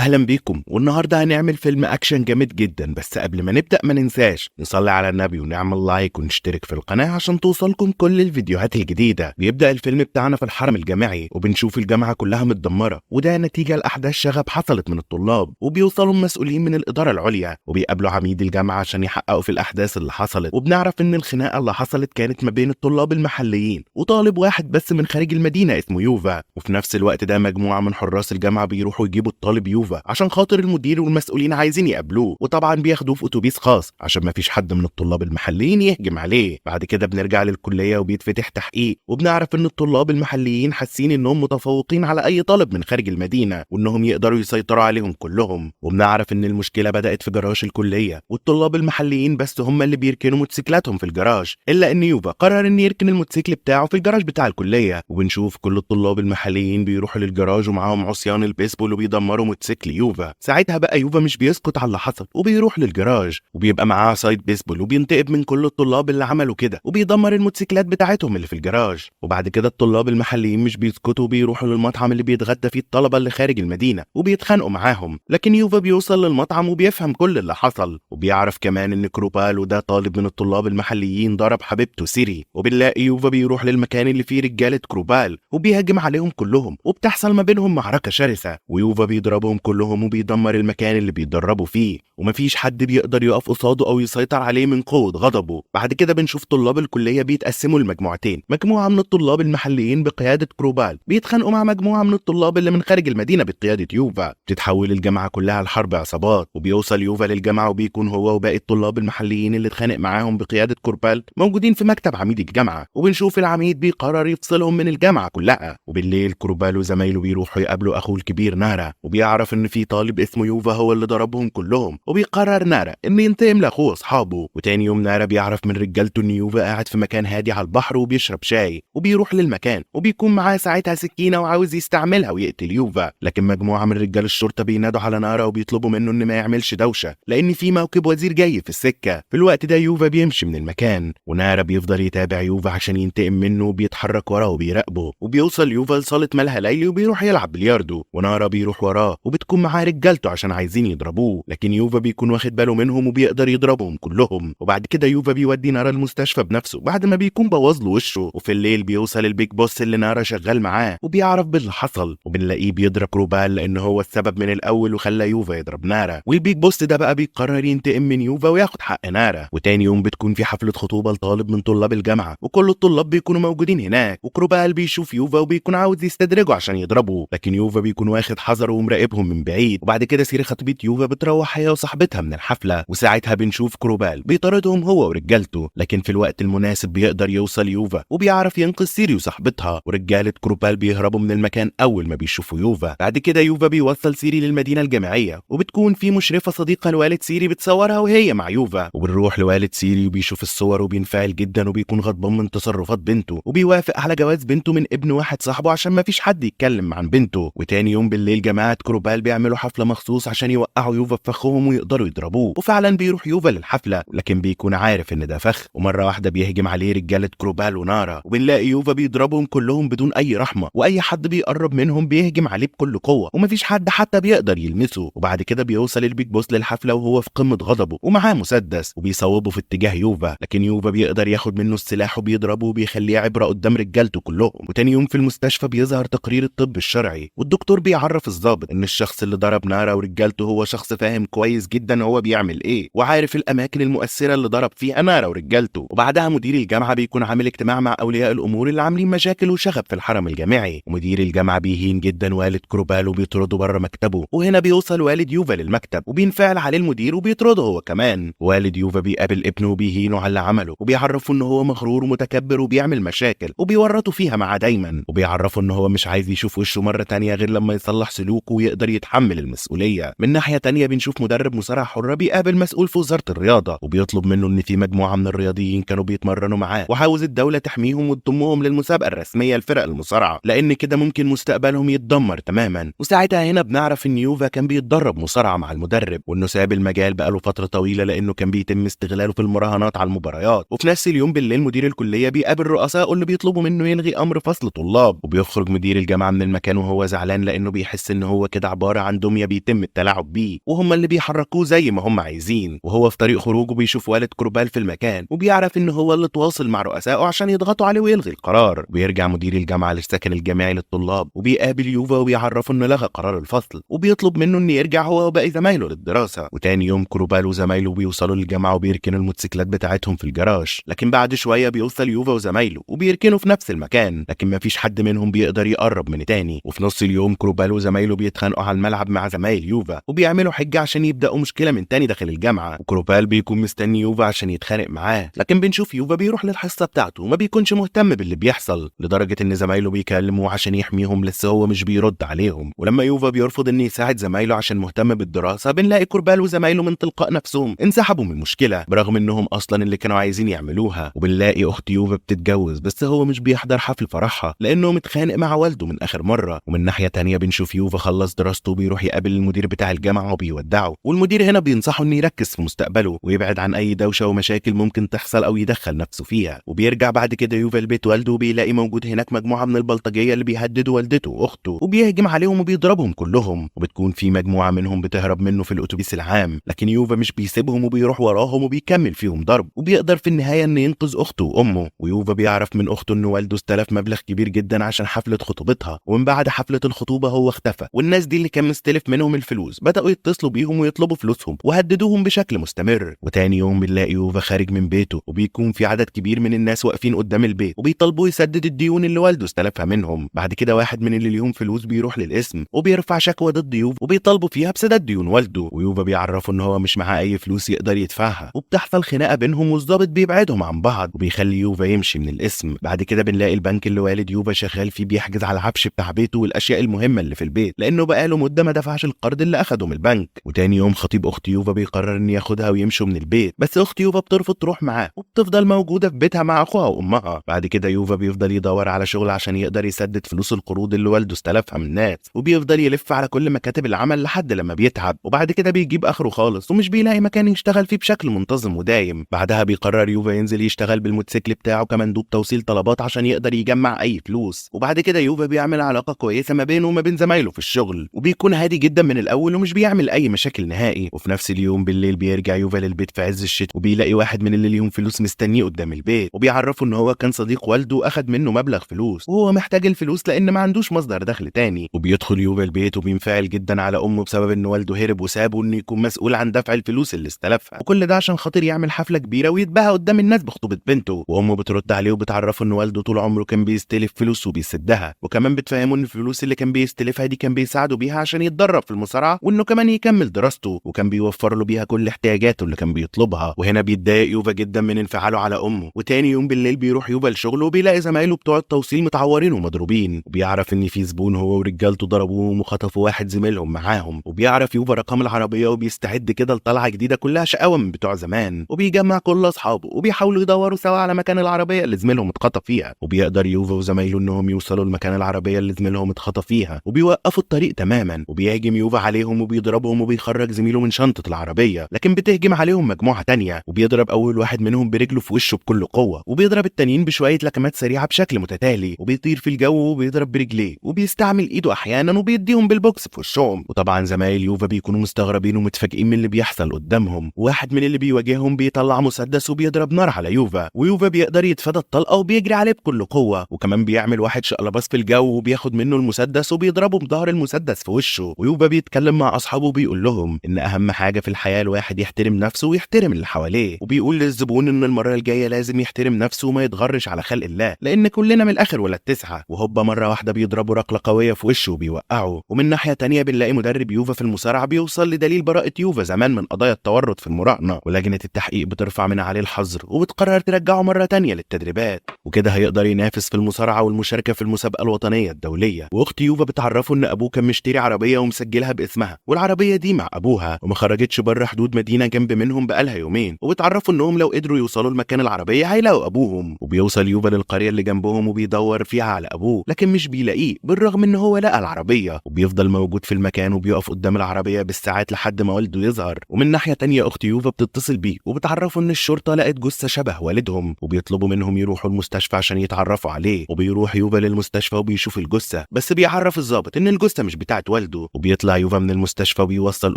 اهلا بيكم. والنهارده هنعمل فيلم اكشن جامد جدا، بس قبل ما نبدا ما ننساش نصلي على النبي ونعمل لايك ونشترك في القناه عشان توصلكم كل الفيديوهات الجديده. بيبدا الفيلم بتاعنا في الحرم الجامعي، وبنشوف الجامعه كلها متدمره، وده نتيجه لاحداث شغب حصلت من الطلاب. وبيوصلوا المسؤولين من الاداره العليا وبيقابلوا عميد الجامعه عشان يحققوا في الاحداث اللي حصلت. وبنعرف ان الخناقه اللي حصلت كانت ما بين الطلاب المحليين وطالب واحد بس من خارج المدينه اسمه يوفا. وفي نفس الوقت ده مجموعه من حراس الجامعه بيروحوا يجيبوا الطالب يوفا عشان خاطر المدير والمسؤولين عايزين يقابلوه، وطبعا بياخدوه في اتوبيس خاص عشان ما فيش حد من الطلاب المحليين يهجم عليه. بعد كده بنرجع للكليه وبيتفتح تحقيق، وبنعرف ان الطلاب المحليين حاسين انهم متفوقين على اي طالب من خارج المدينه وانهم يقدروا يسيطروا عليهم كلهم. وبنعرف ان المشكله بدات في جراج الكليه، والطلاب المحليين بس هم اللي بيركنوا موتوسيكلاتهم في الجراج، الا ان يوفا قرر ان يركن الموتوسيكل بتاعه في الجراج بتاع الكليه. وبنشوف كل الطلاب المحليين بيروحوا للجراج ومعاهم عصيان البيسبول وبيدمروا موتوسيكل يوفا. ساعتها بقى يوفا مش بيسكت على اللي حصل وبيروح للجراج وبيبقى معاه عصايه بيسبول وبينتقم من كل الطلاب اللي عملوا كده وبيدمر الموتوسيكلات بتاعتهم اللي في الجراج. وبعد كده الطلاب المحليين مش بيسكتوا وبيروحوا للمطعم اللي بيتغدى فيه الطلبه اللي خارج المدينه وبيتخانقوا معاهم. لكن يوفا بيوصل للمطعم وبيفهم كل اللي حصل، وبيعرف كمان ان كروبال وده طالب من الطلاب المحليين ضرب حبيبته سيري. وبنلاقي يوفا بيروح للمكان اللي فيه رجاله كروبال وبيهاجم عليهم كلهم، وبتحصل ما بينهم معركه شرسه، ويوفا بيضربهم كلهم وبيدمر المكان اللي بيتدربوا فيه، ومفيش حد بيقدر يقف قصاده او يسيطر عليه من قوه غضبه. بعد كده بنشوف طلاب الكليه بيتقسموا لمجموعتين، مجموعه من الطلاب المحليين بقياده كروبال بيتخانقوا مع مجموعه من الطلاب اللي من خارج المدينه بقياده يوفا. بتتحول الجامعه كلها لحرب عصابات، وبيوصل يوفا للجامعه وبيكون هو وباقي الطلاب المحليين اللي اتخانق معاهم بقياده كوربال موجودين في مكتب عميد الجامعه، وبنشوف العميد بيقرر يفصلهم من الجامعه كلها. وبالليل كوربال وزمايله بيروحوا يقابلوا اخوه الكبير نارا، وبيعرف ان في طالب اسمه يوفا هو اللي ضربهم كلهم، وبيقرر نارا ان ينتقم لاخوه واصحابه. وتاني يوم نارا بيعرف من رجالته ان يوفا قاعد في مكان هادي على البحر وبيشرب شاي، وبيروح للمكان وبيكون معاه ساعتها سكينه وعاوز يستعملها ويقتل يوفا. لكن مجموعه من رجال الشرطه بينادوا على نارا وبيطلبوا منه ان ما يعملش دوشه لان في موكب وزير جاي في السكه. في الوقت ده يوفا بيمشي من المكان، ونارا بيفضل يتابع يوفا عشان ينتقم منه وبيتحرك وراه وبيراقبه. وبيوصل يوفا لصاله مالها ليلي وبيروح يلعب بلياردو، ونارا بيروح وراه وبتكون معاه رجالته عشان عايزين يضربوه، لكن يوفا بيكون واخد باله منهم وبيقدر يضربهم كلهم. وبعد كده يوفا بيودي نارا المستشفى بنفسه بعد ما بيكون بوظ له وشه. وفي الليل بيوصل البيج بوس اللي نارا شغال معاه وبيعرف باللي حصل، وبنلاقيه بيضرب كروبال لان هو السبب من الاول وخلى يوفا يضرب نارا. والبيج بوس ده بقى بيقرر ينتقم من يوفا وياخد حق نارا. وتاني يوم بتكون في حفله خطوبه لطالب من طلاب الجامعه، وكل الطلاب بيكونوا موجودين هناك، وكروبال بيشوف يوفا وبيكون عاوز يستدرجه عشان يضربه، لكن يوفا بيكون واخد حذره ومراقبهم من بعيد. وبعد كده سيري خطيبه يوفا بتروح هي وصاحبتها من الحفله، وساعتها بنشوف كروبال بيطاردهم هو ورجالته، لكن في الوقت المناسب بيقدر يوصل يوفا وبيعرف ينقذ سيري وصاحبتها، ورجاله كروبال بيهربوا من المكان اول ما بيشوفوا يوفا. بعد كده يوفا بيوصل سيري للمدينه الجامعيه، وبتكون في مشرفه صديقه لوالد سيري بتصورها وهي مع يوفا، وبنروح لوالد سيري وبيشوف الصور وبينفعل جدا وبيكون غضبان من تصرفات بنته، وبيوافق على جواز بنته من ابن واحد صاحبه عشان ما فيش حد يتكلم عن بنته. وتاني يوم بالليل جماعه كروبال بيعملوا حفله مخصوص عشان يوقعوا يوفا في فخهم ويقدروا يضربوه، وفعلا بيروح يوفا للحفله، لكن بيكون عارف ان ده فخ، ومره واحده بيهجم عليه رجاله كروبال ونارا، وبنلاقي يوفا بيضربهم كلهم بدون اي رحمه، واي حد بيقرب منهم بيهجم عليه بكل قوه ومفيش حد حتى بيقدر يلمسه. وبعد كده بيوصل البيج بوس للحفله وهو في قمه غضبه ومعاه مسدس وبيصوبه في اتجاه يوفا، لكن يوفا بيقدر ياخد منه السلاح وبيضربه وبيخليه عبره قدام رجالته كلهم. وتاني يوم في المستشفى بيظهر تقرير الطب الشرعي، والدكتور بيعرف الضابط ان الشخص اللي ضرب نارا ورجالته هو شخص فاهم كويس جدا هو بيعمل ايه، وعارف الاماكن المؤثره اللي ضرب فيها نارا ورجالته. وبعدها مدير الجامعه بيكون عامل اجتماع مع اولياء الامور اللي عاملين مشاكل وشغب في الحرم الجامعي، ومدير الجامعه بيهين جدا والد كروبال وبيطرده بره مكتبه. وهنا بيوصل والد يوفا للمكتب وبينفعل عليه المدير وبيطرده هو كمان. والد يوفا بيقابل ابنه وبيهينه على اللي عمله، وبيعرفه ان هو مغرور ومتكبر وبيعمل مشاكل وبيورطه فيها معاه دايما، وبيعرفه ان هو مش عايز يشوف وشه مره تانية غير لما يصلح سلوكه ويقدر يتحمل المسؤوليه. من ناحيه تانية بنشوف مدرب مصارعه حره بيقابل مسؤول في وزاره الرياضه، وبيطلب منه ان في مجموعه من الرياضيين كانوا بيتمرنوا معاه وعاوز الدوله تحميهم وتضمهم للمسابقه الرسميه لفرق المصارعه لان كده ممكن مستقبلهم يتدمر تماما. وساعتها هنا بنعرف ان يوفا كان بيتدرب مصارعه مع المدرب، وانه ساب المجال بقاله فتره طويله لانه كان بيتم استغلاله في المراهنات على المباريات. وفي نفس اليوم بالليل مدير الكليه بيقابل رؤسائه اللي بيطلبوا منه يلغي امر فصل طلاب، وبيخرج مدير الجامعه من المكان وهو زعلان لانه بيحس ان هو كده عباره عبارة عن دمية بيتم التلاعب بيه وهم اللي بيحركوه زي ما هم عايزين. وهو في طريق خروجه بيشوف والد كروبال في المكان وبيعرف ان هو اللي تواصل مع رؤسائه عشان يضغطوا عليه ويلغي القرار. وبيرجع مدير الجامعة للسكن الجامعي للطلاب وبيقابل يوفا وبيعرفه انه لغى قرار الفصل وبيطلب منه انه يرجع هو وباقي زمايله للدراسة. وتاني يوم كروبال وزمايله بيوصلوا للجامعة وبيركنوا الموتوسيكلات بتاعتهم في الجراج، لكن بعد شوية بيوصل يوفا وزمايله وبيركنوا في نفس المكان، لكن مفيش حد منهم بيقدر يقرب من التاني. وفي نص اليوم كروبال وزمايله بيتخانقوا على الملعب مع زمايل يوفا وبيعملوا حجة عشان يبدأوا مشكلة من تاني داخل الجامعة، وكروبال بيكون مستني يوفا عشان يتخانق معاه، لكن بنشوف يوفا بيروح للحصة بتاعته وما بيكونش مهتم باللي بيحصل، لدرجة ان زمايله بيكلموه عشان يحميهم لسه هو مش بيرد عليهم. ولما يوفا بيرفض ان يساعد زمايله عشان مهتم بالدراسة بنلاقي كروبال وزمايله من تلقاء نفسهم انسحبوا من المشكلة برغم انهم اصلا اللي كانوا عايزين يعملوها. وبنلاقي اخت يوفا بتتجوز بس هو مش بيحضر حفل فرحها لانه متخانق مع والده من اخر مرة. ومن ناحية تانية بنشوف يوفا خلص دراسته وبيروح يقابل المدير بتاع الجامعة وبيودعه، والمدير هنا بينصحه انه يركز في مستقبله ويبعد عن اي دوشة ومشاكل ممكن تحصل او يدخل نفسه فيها. وبيرجع بعد كده يوفا لبيت والده وبيلاقي موجود هناك مجموعة من البلطجية اللي بيهددوا والدته واخته وبيهجم عليهم وبيضربهم كلهم، وبتكون في مجموعة منهم بتهرب منه في الاتوبيس العام، لكن يوفا مش بيسيبهم وبيروح وراهم وبيكمل فيهم ضرب، وبيقدر في النهاية انه ينقذ اخته وامه. ويوفا بيعرف من اخته ان والده استلف مبلغ كبير جدا عشان حفلة خطوبتها، ومن بعد حفلة الخطوبة هو اختفى، والناس دي اللي كان مستلف منهم الفلوس بدأوا يتصلوا بيهم ويطلبوا فلوسهم وهددوهم بشكل مستمر. وتاني يوم بنلاقي يوفا خارج من بيته وبيكون في عدد كبير من الناس واقفين قدام البيت وبيطالبوا يسدد الديون اللي والده استلفها منهم. بعد كده واحد من اللي ليهم فلوس بيروح للقسم وبيرفع شكوى ضد يوفا وبيطالبوا فيها بسداد ديون والده، ويوفا بيعرفوا ان هو مش معاه اي فلوس يقدر يدفعها، وبتحصل خناقه بينهم والضابط بيبعدهم عن بعض وبيخلي يوفا يمشي من القسم. بعد كده بنلاقي البنك اللي والد يوفا شغال فيه بيحجز على العفش بتاع بيته والاشياء المهمه اللي في البيت لانه بقاله مده ما دفعش القرض اللي اخده من البنك. وتاني يوم خطيب اخت يوفا بيقرر ان ياخدها ويمشوا من البيت، بس اخت يوفا بترفض تروح معاه وبتفضل موجوده في بيتها مع اخوها وامها. بعد كده يوفا بيفضل يدور على شغل عشان يقدر يسدد فلوس القروض اللي والده استلفها من الناس، وبيفضل يلف على كل مكاتب العمل لحد لما بيتعب، وبعد كده بيجيب اخره خالص ومش بيلاقي مكان يشتغل فيه بشكل منتظم ودايم. بعدها بيقرر يوفا ينزل يشتغل بالموتوسيكل بتاعه كمندوب توصيل طلبات عشان يقدر يجمع اي فلوس. وبعد كده يوفا بيعمل علاقه كويسه ما بينه وما بين زمايله في الشغل وبيكون هادي جدا من الاول ومش بيعمل اي مشاكل نهائي. وفي نفس اليوم بالليل بيرجع يوفا للبيت في عز الشتاء وبيلاقي واحد من اللي ليهم فلوس مستنيه قدام البيت وبيعرفه ان هو كان صديق والده واخد منه مبلغ فلوس وهو محتاج الفلوس لان ما عندوش مصدر دخل تاني. وبيدخل يوفا البيت وبينفعل جدا على امه بسبب ان والده هرب وسابه انه يكون مسؤول عن دفع الفلوس اللي استلفها، وكل ده عشان خاطر يعمل حفله كبيره ويتباهى قدام الناس بخطوبه بنته. وامه بترد عليه وبتعرفه ان والده طول عمره كان بيستلف فلوس وبيسدها، وكمان بتفهمه ان الفلوس اللي كان بيستلفها دي كان بيساعده بيها عشان يتدرب في المصارعه وانه كمان يكمل دراسته، وكان بيوفر له بيها كل احتياجاته اللي كان بيطلبها. وهنا بيتضايق يوفا جدا من انفعاله على امه. وتاني يوم بالليل بيروح يوفا لشغله وبيلاقي زمايله بتوع التوصيل متعورين ومضروبين، وبيعرف ان في زبون هو ورجالته ضربوهم وخطفوا واحد زميلهم معاهم. وبيعرف يوفا رقم العربيه وبيستعد كده لطلعه جديده كلها شقاوه من بتوع زمان، وبيجمع كل اصحابه وبيحاولوا يدوروا سوا على مكان العربيه اللي زميلهم اتخطف فيها. وبيقدر يوفا وزمايله انهم يوصلوا لمكان العربيه اللي زميلهم اتخطف فيها وبيوقفوا الطريق تماما، وبيهاجم يوفا عليهم وبيضربهم وبيخرج زميله من شنطه العربيه، لكن بتهجم عليهم مجموعه تانية وبيضرب اول واحد منهم برجله في وشه بكل قوه وبيضرب التانيين بشويه لكمات سريعه بشكل متتالي، وبيطير في الجو وبيضرب برجليه وبيستعمل ايده احيانا وبيديهم بالبوكس في وشهم. وطبعا زمايل يوفا بيكونوا مستغربين ومتفاجئين من اللي بيحصل قدامهم، وواحد من اللي بيواجههم بيطلع مسدس وبيضرب نار على يوفا، ويوفا بيقدر يتفادى الطلقه وبيجري عليه بكل قوه، وكمان بيعمل واحد شقلباص في الجو وبياخد منه المسدس وبيضربه بظهر المسدس في وشه. ويوفا بيتكلم مع اصحابه وبيقول لهم ان اهم حاجه في الحياه الواحد يحترم نفسه ويحترم اللي حواليه، وبيقول للزبون ان المره الجايه لازم يحترم نفسه وما يتغرش على خلق الله لان كلنا من الاخر ولاد تسعه. وهوبا مره واحده بيضربوا ركله قويه في وشه وبيوقعه. ومن ناحيه تانية بنلاقي مدرب يوفا في المصارعه بيوصل لدليل براءه يوفا زمان من قضايا التورط في المراهنه، ولجنه التحقيق بترفع من عليه الحظر وبتقرر ترجعه مره تانية للتدريبات، وكده هيقدر ينافس في المصارعه والمشاركه في المسابقه الوطنيه الدوليه. واخت يوفا بتعرفه ان ابوه كان مشتري عربيه ومسجلها باسمها، والعربيه دي مع ابوها وما خرجتش بره حدود مدينه جنب منهم بقالها يومين، وبتعرفوا انهم لو قدروا يوصلوا لمكان العربيه هيلاقوا ابوهم. وبيوصل يوفا للقريه اللي جنبهم وبيدور فيها على ابوه لكن مش بيلاقيه بالرغم ان هو لقى العربيه، وبيفضل موجود في المكان وبيقف قدام العربيه بالساعات لحد ما والده يظهر. ومن ناحيه تانية اخت يوفا بتتصل بيه وبتعرفوا ان الشرطه لقت جثه شبه والدهم وبيطلبوا منهم يروحوا المستشفى عشان يتعرفوا عليه. وبيروح يوفا للمستشفى وبيشوف الجثه، بس بيعرف الضابط ان الجثه مش بتاعت والده. وبيطلع يوفا من المستشفى وبيوصل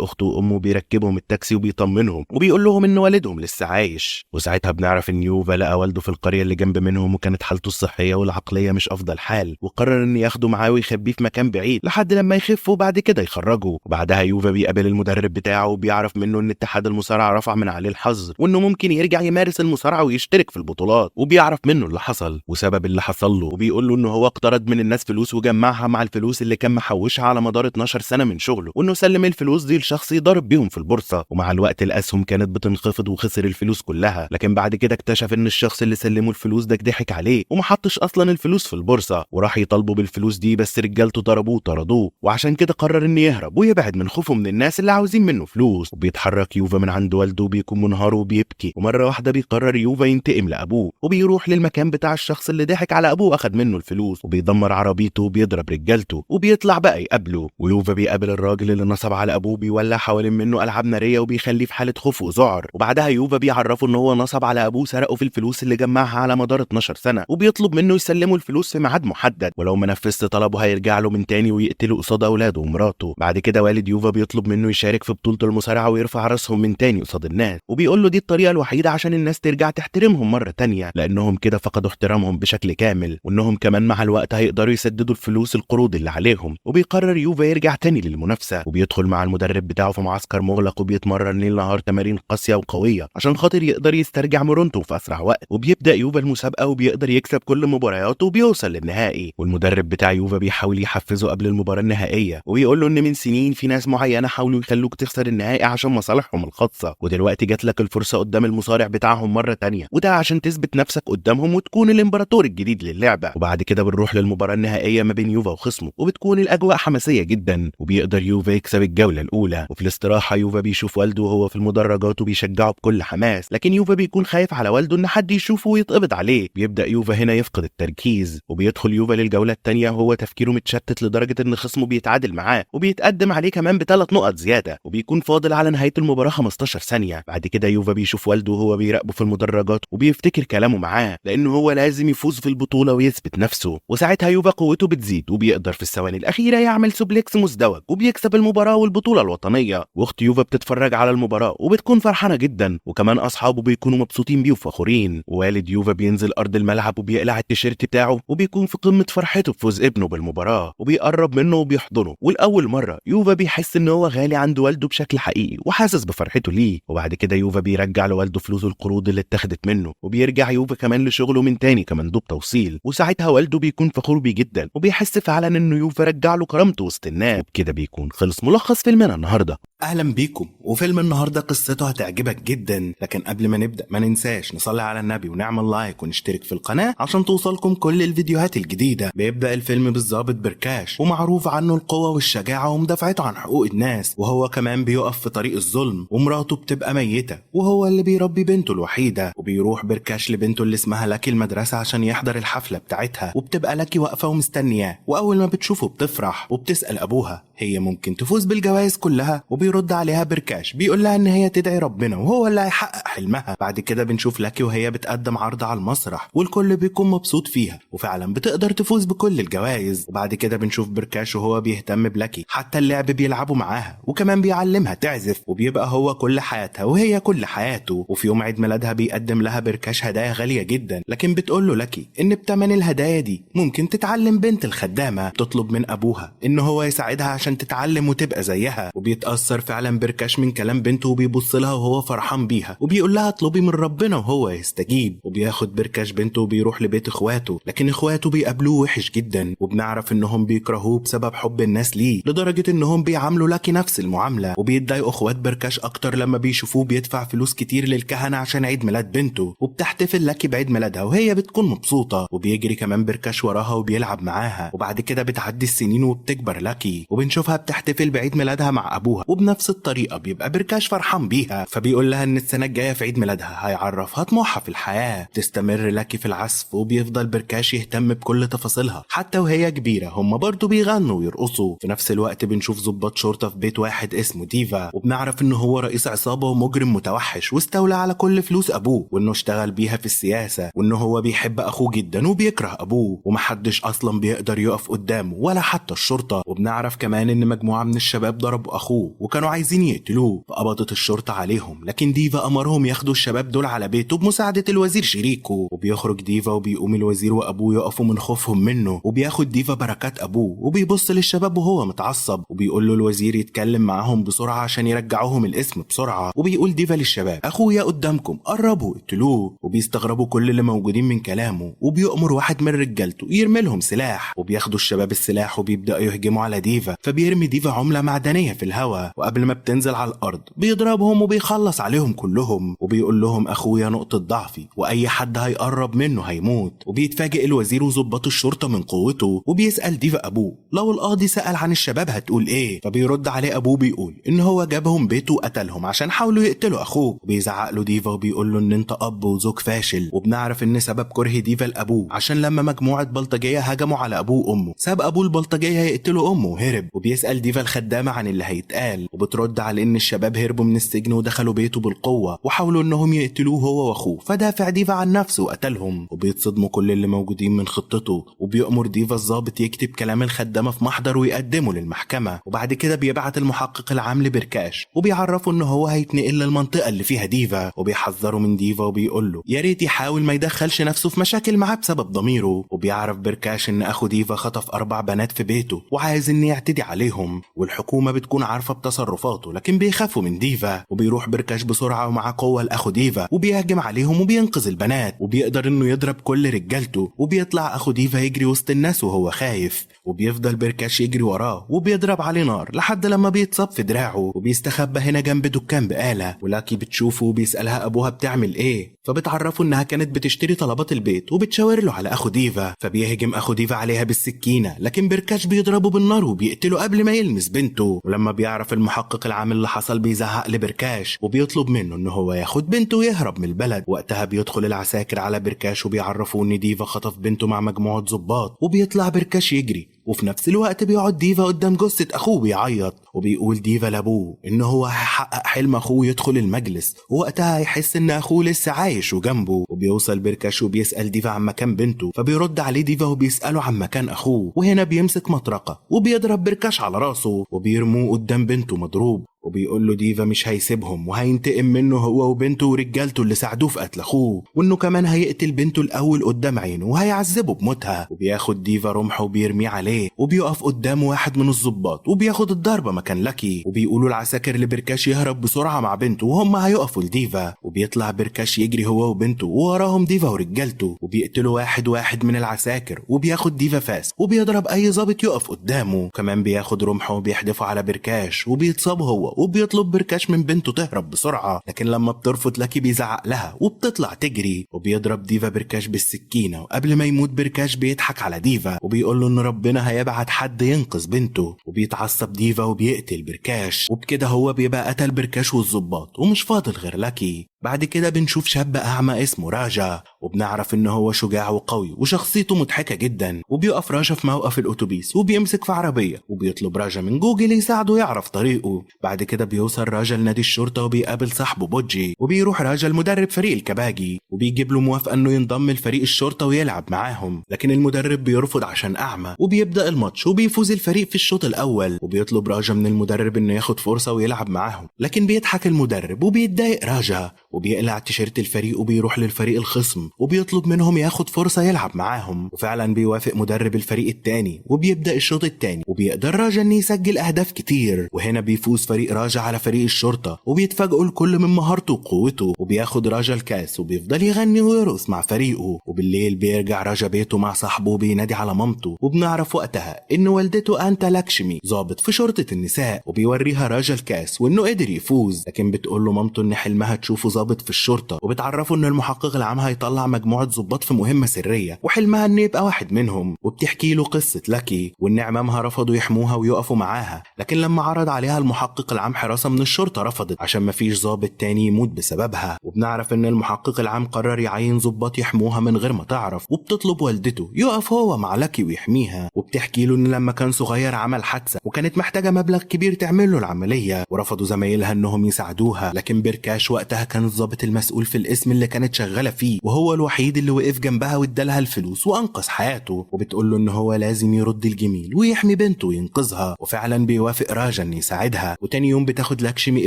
اخته وامه وبيركبهم التاكسي وبيطمنهم وبيقول لهم ان والدهم لسه عايش. وساعتها بنعرف ان يوفا لقى والده في القريه اللي جنب منهم وكانت حالته الصحيه والعقليه مش افضل حال، وقرر ان ياخده معاه ويخبيه في مكان بعيد لحد لما يخف وبعد كده يخرجه. وبعدها يوفا بيقابل المدرب بتاعه وبيعرف منه ان اتحاد المصارعه رفع من عليه الحظر وانه ممكن يرجع يمارس المصارعه ويشترك في البطولات، وبيعرف منه اللي حصل وسبب اللي حصل له، وبيقول له انه هو اقترض من الناس فلوس وجمعها مع الفلوس اللي كان محوشها على مدار 12 سنه من شغله، وانه سلم الفلوس دي لشخص يضرب بيهم في البورصه. ومع الوقت الاسهم كانت بتنخفض وخسر الفلوس كلها، لكن بعد كده اكتشف ان الشخص اللي سلمه الفلوس ده ضحك عليه وما حطش اصلا الفلوس في البورصه، وراح يطالبه بالفلوس دي بس رجالته ضربوه وطردوه، وعشان كده قرر انه يهرب ويبعد من خوفه من الناس اللي عاوزين منه فلوس. وبيتحرك يوفا من عند والده وبيكون منهار وبيبكي، ومره واحده بيقرر يوفا ينتقم لابوه وبيروح للمكان بتاع الشخص اللي ضحك على ابوه واخد منه الفلوس، وبيدمر عربيته وبيضرب رجالته وبيطلع بقى يقابله. ويوفا بيقابل الراجل اللي نصب على ابوه بيولع حوالين منه العاب ناريه وبيخليه في حاله خوف وذعر، وبعدها يوفا بيعرفه ان هو نصب على ابوه سرقه في الفلوس اللي جمعها على مدار 12 سنه، وبيطلب منه يسلمه الفلوس في ميعاد محدد، ولو ما نفذش طلبه هيرجع له من تاني ويقتله قصاد اولاده ومراته. بعد كده والد يوفا بيطلب منه يشارك في بطوله المصارعه ويرفع راسهم من تاني قصاد الناس، وبيقول له دي الطريقه الوحيده عشان الناس ترجع تحترمهم مره تانيه لانهم كده فقدوا احترامهم بشكل كامل، وانهم كمان مع الوقت هيقدروا يسددوا الفلوس القروض اللي عليهم. وبيقرر يوفا يرجع تاني للمنافسه، وبيدخل مع المدرب بتاعه في معسكر مغلق وبيتمرن ليل نهار تمارين قاسيه وقويه عشان خاطر يقدر يسترجع مرونته في اسرع وقت. وبيبدا يوفا المسابقه وبيقدر يكسب كل مبارياته وبيوصل للنهائي، والمدرب بتاع يوفا بيحاول يحفزه قبل المباراه النهائيه وبيقول له ان من سنين في ناس معينه حاولوا يخلوك تخسر النهائي عشان مصالحهم الخاصه، ودلوقتي جات لك الفرصه قدام المصارع بتاعهم مره تانيه، وده عشان تثبت نفسك قدامهم وتكون الامبراطور الجديد للعبه. وبعد كده بنروح للمباراه النهائيه ما بين يوفا وخصمه، وبتكون الاجواء حماسيه جدا وبيقدر يوفا يكسب الجوله الاولى. وفي الاستراحه يوفا بيشوف والده وهو في المدرجات وبيشجعه بكل حماس، لكن يوفا بيكون خايف على والده ان حد يشوفه ويتقبض عليه. بيبدا يوفا هنا يفقد التركيز، وبيدخل يوفا للجوله الثانيه وهو تفكيره متشتت لدرجه ان خصمه بيتعادل معاه وبيتقدم عليه كمان ب3 نقط زياده، وبيكون فاضل على نهايه المباراه 15 ثانيه. بعد كده يوفا بيشوف والده وهو بيراقبه في المدرجات وبيفتكر كلامه معاه لانه هو لازم يفوز في البطوله ويثبت نفسه، وساعتها يوفا قوته بتزيد وبيقدر في الثواني الاخيره يعمل سوبليكس مزدوج وبيكسب المباراه والبطوله الوطنيه. واخت يوفا بتتفرج على المباراه وبتكون فرحانه جدا، وكمان اصحابه بيكونوا مبسوطين بيه وفخورين. ووالد يوفا بينزل ارض الملعب وبيقلع التيشيرت بتاعه وبيكون في قمه فرحته بفوز ابنه بالمباراه، وبيقرب منه وبيحضنه، والاول مره يوفا بيحس ان هو غالي عند والده بشكل حقيقي وحاسس بفرحته ليه. وبعد كده يوفا بيرجع لوالده فلوس القروض اللي اتخذت منه، وبيرجع يوفا كمان لشغله من تاني كمندوب توصيل، وساعتها والده بيكون فخور بيه جدا وبيحس فعلا انه يوفا رجع له كرامته وسط الناس. وبكده بيكون خلص ملخص فيلمنا النهارده. اهلا بيكم، وفيلم النهارده قصته هتعجبك جدا، لكن قبل ما نبدا ما ننساش نصلي على النبي ونعمل لايك ونشترك في القناه عشان توصلكم كل الفيديوهات الجديده. بيبدا الفيلم بالظابط بركاش، ومعروف عنه القوه والشجاعه ومدافعته عن حقوق الناس، وهو كمان بيقف في طريق الظلم، ومراته بتبقى ميته وهو اللي بيربي بنته الوحيده. وبيروح بركاش لبنته اللي اسمها لاكي المدرسه عشان يحضر الحفله بتاعتها، وبتبقى لاكي واقفه ومستنياه، واول ما بتشوفه بتفرح وبتسال ابوها هي ممكن تفوز بالجوائز كلها، وبيرد عليها بركاش بيقول لها ان هي تدعي ربنا وهو اللي هيحقق حلمها. بعد كده بنشوف لاكي وهي بتقدم عرض على المسرح، والكل بيكون مبسوط فيها وفعلا بتقدر تفوز بكل الجوائز. وبعد كده بنشوف بركاش وهو بيهتم بلاكي، حتى اللعب بيلعبوا معاها وكمان بيعلمها تعزف، وبيبقى هو كل حياتها وهي كل حياته. وفي يوم عيد ميلادها بيقدم لها بركاش هدايا غالية جدا، لكن بتقول له لاكي ان بتمن الهدايا دي ممكن تتعلم بنت الخدامة. تطلب من ابوها ان هو يساعدها عشان تتعلم وتبقى زيها، وبيتأثر فعلا بركاش من كلام بنته وبيبص لها وهو فرحان بيها وبيقول لها اطلبي من ربنا وهو يستجيب. وبياخد بركاش بنته وبيروح لبيت اخواته، لكن اخواته بيقابلوه وحش جدا، وبنعرف انهم بيكرهوه بسبب حب الناس ليه، لدرجة انهم بيعاملوا لاكي نفس المعاملة. وبيتضايقوا اخوات بركاش اكتر لما بيشوفوه بيدفع فلوس كتير للكهنة عشان عيد ميلاد بنته، وبتحتفل لاكي بعيد ميلادها وهي بتكون مبسوطة، وبيجري كمان بركاش وراها وبيلعب معاها. وبعد كده بتعدي السنين وبتكبر لاكي، وبنشوفها بتحتفل بعيد ميلادها مع ابوها، وبنفس الطريقة بيبقى بركاش فرحان بيها، فبيقول لها ان السنة الجاية في عيد ميلادها هيعرفها طموحها في الحياة. تستمر لاكي في العزف، وبيفضل بركاش يهتم بكل تفاصيلها حتى وهي كبيرة، هم برضو بيغنوا ويرقصوا. في نفس الوقت بنشوف ضباط شرطة في بيت واحد اسمه ديفا، وبنعرف انه هو رئيس عصابة ومجرم متوحش واستولى على كل فلوس ابوه، وانه اشتغل بيها في السياسة، وانه هو بيحب اخوه جدا وبيكره ابوه، ومحدش اصلا بيقدر يقف قدامه ولا حتى الشرطة. وبنعرف كمان كمان ان مجموعة من الشباب ضربوا اخوه وكانوا عايزين يقتلوه، فقبضت الشرطة عليهم، لكن ديفا امرهم ياخدوا الشباب دول على بيته بمساعدة الوزير شريكه. وبيخرج ديفا وبيقوم الوزير وابوه يقفوا من خوفهم منه، وبياخد ديفا بركات ابوه وبيبص للشباب وهو متعصب، وبيقول له الوزير يتكلم معاهم بسرعة عشان يرجعوهم الاسم بسرعة. وبيقول ديفا للشباب اخويا قدامكم، قربوا اقتلوه. وبيستغربوا كل اللي موجودين من كلامه، وبيأمر واحد من رجالته يرمي لهم سلاح، وبياخدوا الشباب السلاح وبيبدأوا يهجموا على ديفا. فبيرمي ديفا عملة معدنية في الهواء، وقبل ما بتنزل على الارض بيضربهم وبيخلص عليهم كلهم، وبيقول لهم اخويا نقطة ضعفي واي حد هيقرب منه هيموت. وبيتفاجئ الوزير وظباط الشرطة من قوته، وبيسأل ديفا ابوه لو القاضي سأل عن الشباب هتقول ايه؟ فبيرد عليه ابوه بيقول ان هو جابهم بيته وقتلهم عشان حاولوا يقتلوا اخوه. وبيزعق له ديفا وبيقول له ان انت اب وزوج فاشل. وبنعرف ان سبب كره ديفا لابوه عشان لما مجموعة بلطجية هجموا على ابوه وامه ساب ابوه البلطجية يقتلوا امه وهرب. وبيسأل ديفا الخدامة عن اللي هيتقال، وبترد على ان الشباب هربوا من السجن ودخلوا بيته بالقوة وحاولوا انهم يقتلوه هو واخوه، فدافع ديفا عن نفسه وقتلهم. وبيتصدموا كل اللي موجودين من خطته، وبيأمر ديفا الضابط يكتب كلام الخدامة في محضر ويقدمه للمحكمة. وبعد كده بيبعت المحقق العام لبركاش وبيعرفه ان هو هيتنقل للمنطقة اللي فيها ديفا، وبيحذره من ديفا وبيقول له يا ريت يحاول ما يدخلش نفسه في مشاكل معاه بسبب ضميره. وبيعرف بركاش ان اخو ديفا خطف 4 بنات في بيته وعايز ان يعتدي عليهم، والحكومة بتكون عارفة بتصرفاته لكن بيخافوا من ديفا. وبيروح بركاش بسرعة ومع قوة لاخو ديفا وبيهجم عليهم وبينقذ البنات، وبيقدر انه يضرب كل رجالته. وبيطلع اخو ديفا يجري وسط الناس وهو خايف، وبيفضل بركاش يجري وراه وبيضرب عليه نار لحد لما بيتصاب في دراعه. وبيستخبى هنا جنب دكان بقالة، ولاكي بتشوفه وبيسألها ابوها بتعمل ايه، فبتعرفه انها كانت بتشتري طلبات البيت وبتشاور له على اخو ديفا. فبيهجم اخو ديفا عليها بالسكينة، لكن بركاش بيضربه بالنار وبيقتله قبل ما يلمس بنته. ولما بيعرف المحقق العام اللي حصل بيزعق لبركاش وبيطلب منه ان هو ياخد بنته ويهرب من البلد. وقتها بيدخل العساكر على بركاش وبيعرفوا ان ديفا خطف بنته مع مجموعة ضباط، وبيطلع بركاش يجري، وفي نفس الوقت بيقعد ديفا قدام جثة اخوه بيعيط. وبيقول ديفا لابوه ان هو هيحقق حلم اخوه يدخل المجلس، ووقتها هيحس ان اخوه لسه عايش وجنبه. وبيوصل بركاش وبيسأل ديفا عن مكان بنته، فبيرد عليه ديفا وبيسأله عن مكان اخوه. وهنا بيمسك مطرقة وبيضرب بركاش على راسه وبيرموه قدام بنته مضروب، وبيقول له ديفا مش هيسيبهم وهينتقم منه هو وبنته ورجالته اللي ساعدوه في قتل اخوه، وانه كمان هيقتل بنته الاول قدام عينه وهيعذبه بموتها. وبياخد ديفا رمحه وبيرميه عليه، وبيقف قدامه واحد من الضباط وبياخد الضربه مكان لاكي. وبيقولوا العساكر لبركاش يهرب بسرعه مع بنته وهم هيقفوا لديفا. وبيطلع بركاش يجري هو وبنته ووراهم ديفا ورجالته، وبيقتلوا واحد واحد من العساكر، وبياخد ديفا فاس وبيضرب اي ضابط يقف قدامه. كمان بياخد رمحه وبيحدفه على بركاش وبيتصاب هو، وبيطلب بركاش من بنته تهرب بسرعة، لكن لما بترفض لاكي بيزعق لها وبتطلع تجري. وبيضرب ديفا بركاش بالسكينة، وقبل ما يموت بركاش بيضحك على ديفا وبيقول له ان ربنا هيبعت حد ينقذ بنته. وبيتعصب ديفا وبيقتل بركاش، وبكده هو بيبقى قتل بركاش والظباط ومش فاضل غير لاكي. بعد كده بنشوف شاب أعمى اسمه راجا، وبنعرف إن هو شجاع وقوي وشخصيته مضحكة جدا. وبيقف راجا في موقف الأتوبيس وبيمسك في عربية وبيطلب راجا من جوجل يساعده يعرف طريقه. بعد كده بيوصل راجا لنادي الشرطة وبيقابل صاحبه بوجي، وبيروح راجا المدرب فريق الكباجي وبيجيب له موافقة إنه ينضم لفريق الشرطة ويلعب معاهم، لكن المدرب بيرفض عشان أعمى. وبيبدأ الماتش وبيفوز الفريق في الشوط الأول، وبيطلب راجا من المدرب إنه ياخد فرصة ويلعب معاهم، لكن بيضحك المدرب وبيتضايق راجا وبيقلع تيشيرت الفريق وبيروح للفريق الخصم وبيطلب منهم ياخد فرصة يلعب معاهم. وفعلا بيوافق مدرب الفريق التاني وبيبدأ الشوط التاني، وبيقدر راجا إنه يسجل أهداف كتير. وهنا بيفوز فريق راجا على فريق الشرطة، وبيتفاجئوا الكل من مهارته وقوته. وبياخد راجا الكاس وبيفضل يغني ويرقص مع فريقه. وبالليل بيرجع راجا بيته مع صاحبه وبينادي على مامته، وبنعرف وقتها إن والدته أنت لاكشمي ضابط في شرطة النساء، وبيوريها راجا الكاس وإنه قدر يفوز. لكن بتقول له مامته إن حلمها تشوفه ضابط في الشرطة، وبتعرفه إن المحقق العام هيطلع مجموعة ضباط في مهمة سرية وحلمها إنه يبقى واحد منهم. وبتحكي له قصة لاكي وإن عمامها رفضوا يحموها ويقفوا معاها، لكن لما عرض عليها المحقق العام حراسة من الشرطة رفضت عشان مفيش ضابط تاني يموت بسببها. وبنعرف إن المحقق العام قرر يعين ضباط يحموها من غير ما تعرف، وبتطلب والدته يقف هو مع لاكي ويحميها. وبتحكي له إن لما كان صغير عمل حادثة وكانت محتاجة مبلغ كبير تعمل له العملية، ورفضوا زمايلها إنهم يساعدوها، لكن بركاش وقتها كان الضابط المسؤول في الاسم اللي كانت شغالة فيه، وهو الوحيد اللي وقف جنبها وادالها الفلوس وانقذ حياته، وبتقول له ان هو لازم يرد الجميل ويحمي بنته وينقذها. وفعلا بيوافق راجا ان يساعدها. وتاني يوم بتاخد لاكشمي